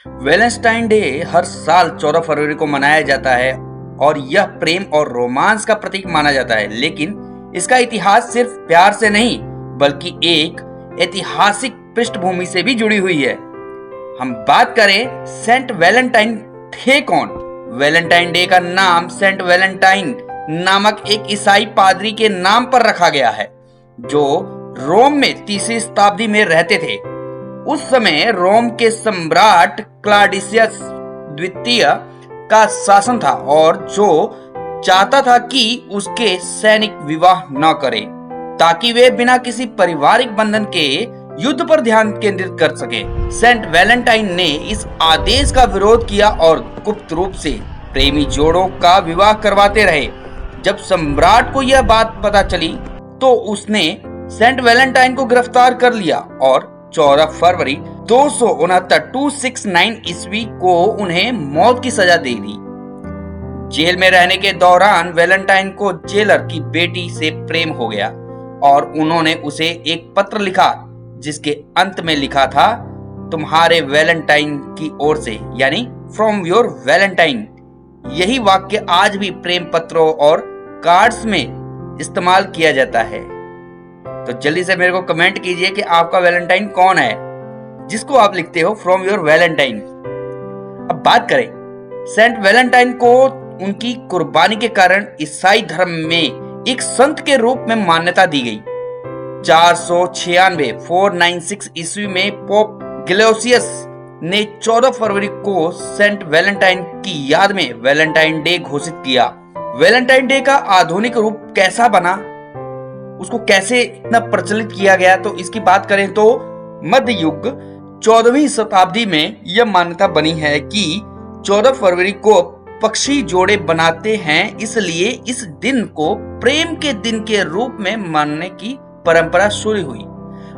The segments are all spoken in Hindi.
वैलेंटाइन डे हर साल 14 फरवरी को मनाया जाता है और यह प्रेम और रोमांस का प्रतीक माना जाता है। लेकिन इसका इतिहास सिर्फ प्यार से नहीं बल्कि एक ऐतिहासिक पृष्ठभूमि से भी जुड़ी हुई है। हम बात करें सेंट वैलेंटाइन थे कौन? वैलेंटाइन डे का नाम सेंट वैलेंटाइन नामक एक ईसाई पादरी के नाम पर रखा गया है, जो रोम में 3वीं शताब्दी में रहते थे। उस समय रोम के सम्राट क्लाडियस द्वितीय का शासन था और जो चाहता था कि उसके सैनिक विवाह न करें ताकि वे बिना किसी पारिवारिक बंधन के युद्ध पर ध्यान केंद्रित कर सके। सेंट वैलेंटाइन ने इस आदेश का विरोध किया और गुप्त रूप से प्रेमी जोड़ों का विवाह करवाते रहे। जब सम्राट को यह बात पता चली तो उसने सेंट वैलेंटाइन को गिरफ्तार कर लिया और 14 फरवरी 269 ईस्वी को उन्हें मौत की सजा दे दी। जेल में रहने के दौरान वैलेंटाइन को जेलर की बेटी से प्रेम हो गया और उन्होंने उसे एक पत्र लिखा जिसके अंत में लिखा था, तुम्हारे वैलेंटाइन की ओर से, यानी फ्रॉम योर वैलेंटाइन। यही वाक्य आज भी प्रेम पत्रों और कार्ड्स में इस्तेमाल किया जाता है। तो जल्दी से मेरे को कमेंट कीजिए कि आपका वैलेंटाइन कौन है जिसको आप लिखते हो फ्रॉम योर वैलेंटाइन। अब बात करें सेंट वैलेंटाइन को उनकी कुर्बानी के कारण ईसाई धर्म में एक संत के रूप में मान्यता दी गई। 496 ईस्वी में पोप ग्लेशियस ने 14 फरवरी को सेंट वैलेंटाइन की याद में वैलेंटाइन डे घोषित किया। वैलेंटाइन डे का आधुनिक रूप कैसा बना, उसको कैसे इतना प्रचलित किया गया, तो इसकी बात करें तो मध्य युग 14वीं शताब्दी में यह मान्यता बनी है कि 14 फरवरी को पक्षी जोड़े बनाते हैं, इसलिए इस दिन को प्रेम के दिन के रूप में मानने की परंपरा शुरू हुई।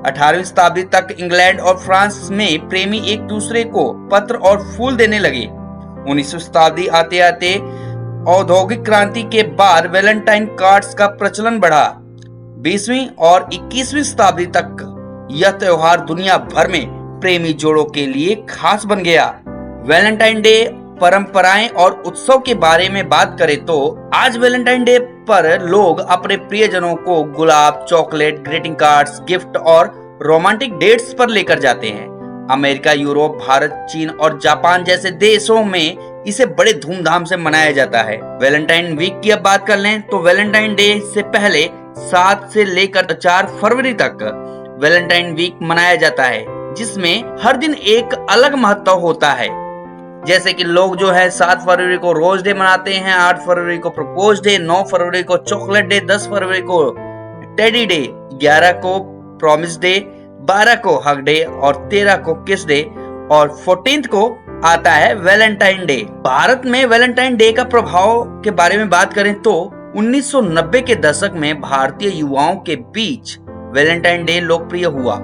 18वीं शताब्दी तक इंग्लैंड और फ्रांस में प्रेमी एक दूसरे को पत्र और फूल देने लगे। 19वीं शताब्दी आते आते औद्योगिक क्रांति के बाद वैलेंटाइन कार्ड्स का प्रचलन बढ़ा। 20वीं और 21वीं शताब्दी तक यह त्योहार दुनिया भर में प्रेमी जोड़ों के लिए खास बन गया। वैलेंटाइन डे परंपराएं और उत्सव के बारे में बात करें तो आज वैलेंटाइन डे पर लोग अपने प्रियजनों को गुलाब, चॉकलेट, ग्रीटिंग कार्ड्स, गिफ्ट और रोमांटिक डेट्स पर लेकर जाते हैं। अमेरिका, यूरोप, भारत, चीन और जापान जैसे देशों में इसे बड़े धूमधाम से मनाया जाता है। वैलेंटाइन वीक की अब बात कर लें तो वैलेंटाइन डे से पहले 7 से लेकर 4 फरवरी तक वैलेंटाइन वीक मनाया जाता है, जिसमें हर दिन एक अलग महत्व होता है। जैसे कि लोग जो है 7 फरवरी को रोज डे मनाते हैं, 8 फरवरी को प्रपोज डे, 9 फरवरी को चॉकलेट डे, 10 फरवरी को टेडी डे, 11 को प्रॉमिस डे, 12 को हग डे और 13 को किस डे और 14 को आता है वैलेंटाइन डे। भारत में वैलेंटाइन डे का प्रभाव के बारे में बात करें तो 1990 के दशक में भारतीय युवाओं के बीच वैलेंटाइन डे लोकप्रिय हुआ।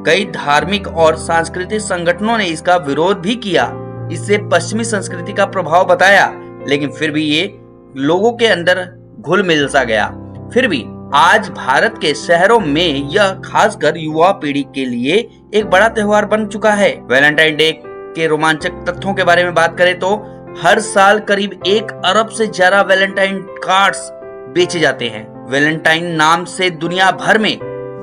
कई धार्मिक और सांस्कृतिक संगठनों ने इसका विरोध भी किया, इससे पश्चिमी संस्कृति का प्रभाव बताया, लेकिन फिर भी ये लोगों के अंदर घुल मिल सा गया। फिर भी आज भारत के शहरों में यह खासकर युवा पीढ़ी के लिए एक बड़ा त्योहार बन चुका है। वैलेंटाइन डे के रोमांचक तथ्यों के बारे में बात करें तो हर साल करीब 1 अरब से ज्यादा वैलेंटाइन कार्ड्स बेचे जाते हैं। वैलेंटाइन नाम से दुनिया भर में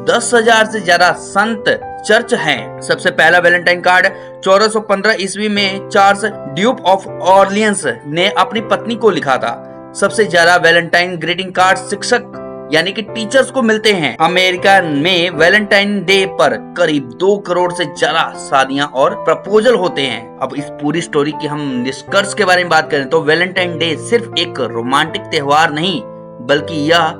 10,000 से ज्यादा संत चर्च हैं। सबसे पहला वैलेंटाइन कार्ड 1415 ईस्वी में चार्ल्स ड्यूक ऑफ ऑर्लियंस ने अपनी पत्नी को लिखा था। सबसे ज्यादा वैलेंटाइन ग्रीटिंग कार्ड शिक्षक यानी कि टीचर्स को मिलते हैं। अमेरिका में वैलेंटाइन डे पर करीब 2 करोड़ से ज्यादा शादियां और प्रपोजल होते हैं। अब इस पूरी स्टोरी की हम निष्कर्ष के बारे में बात करें तो वैलेंटाइन डे सिर्फ एक रोमांटिक त्योहार नहीं बल्कि यह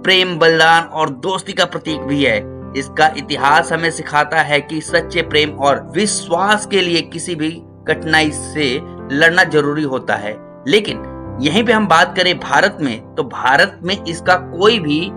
प्रेम, बलिदान और दोस्ती का प्रतीक भी है। इसका इतिहास हमें सिखाता है कि सच्चे प्रेम और विश्वास के लिए किसी भी कठिनाई से लड़ना जरूरी होता है। लेकिन यहीं पे हम बात करें भारत में तो भारत में इसका कोई भी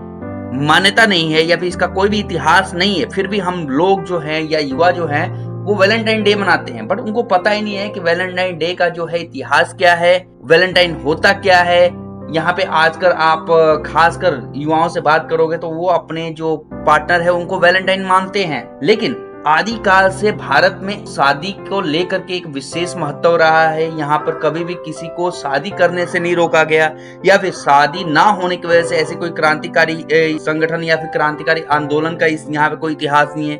मान्यता नहीं है या फिर इसका कोई भी इतिहास नहीं है। फिर भी हम लोग जो हैं या युवा जो हैं वो वैलेंटाइन डे मनाते हैं, बट उनको पता ही नहीं है कि वैलेंटाइन डे का जो है इतिहास क्या है, वैलेंटाइन होता क्या है। यहाँ पे आजकल आप खासकर युवाओं से बात करोगे तो वो अपने जो पार्टनर है उनको वैलेंटाइन मानते हैं, लेकिन आदिकाल से भारत में शादी को लेकर के एक विशेष महत्व रहा है। यहाँ पर कभी भी किसी को शादी करने से नहीं रोका गया, या फिर शादी ना होने की वजह से ऐसे कोई क्रांतिकारी संगठन या फिर क्रांतिकारी आंदोलन का यहाँ पे कोई इतिहास नहीं है,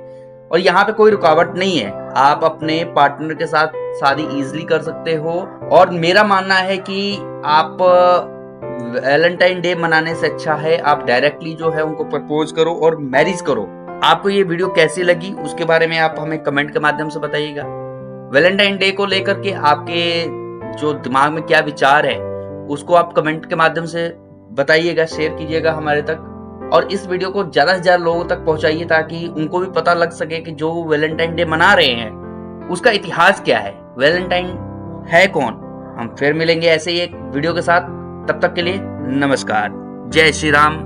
और यहाँ पे कोई रुकावट नहीं है। आप अपने पार्टनर के साथ शादी इजीली कर सकते हो। और मेरा मानना है कि आप वैलेंटाइन डे मनाने से अच्छा है आप डायरेक्टली जो है उनको प्रपोज करो और मैरिज करो। आपको ये वीडियो कैसी लगी उसके बारे में आप हमें कमेंट के माध्यम से बताइएगा। वैलेंटाइन डे को लेकर के आपके जो दिमाग में क्या विचार है उसको आप कमेंट के माध्यम से बताइएगा, शेयर कीजिएगा हमारे तक। और इस वीडियो को ज्यादा से ज्यादा लोगों तक पहुंचाइए ताकि उनको भी पता लग सके कि जो वैलेंटाइन डे मना रहे हैं उसका इतिहास क्या है, वैलेंटाइन है कौन। हम फिर मिलेंगे ऐसे ही एक वीडियो के साथ, तब तक के लिए नमस्कार, जय श्री राम।